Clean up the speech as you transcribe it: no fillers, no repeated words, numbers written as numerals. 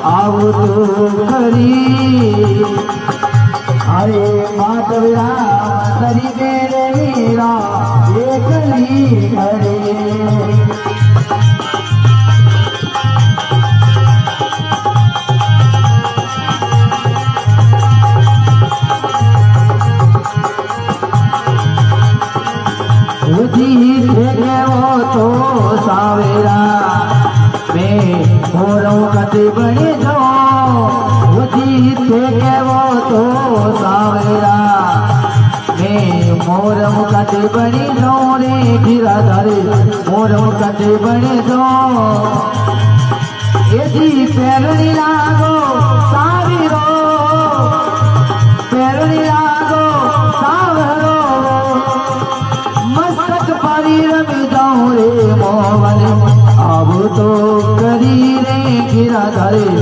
आव तो खरी अरे माधवरा तरी मेरे मीरा एकली करे वो तो सावेरा मैं मोरों कते बने जो बुझी थे वो तो सावेरा मैं मोरों कते बने जो रे गिरा धरे मोरों कते बने जो ये जी पैरलीला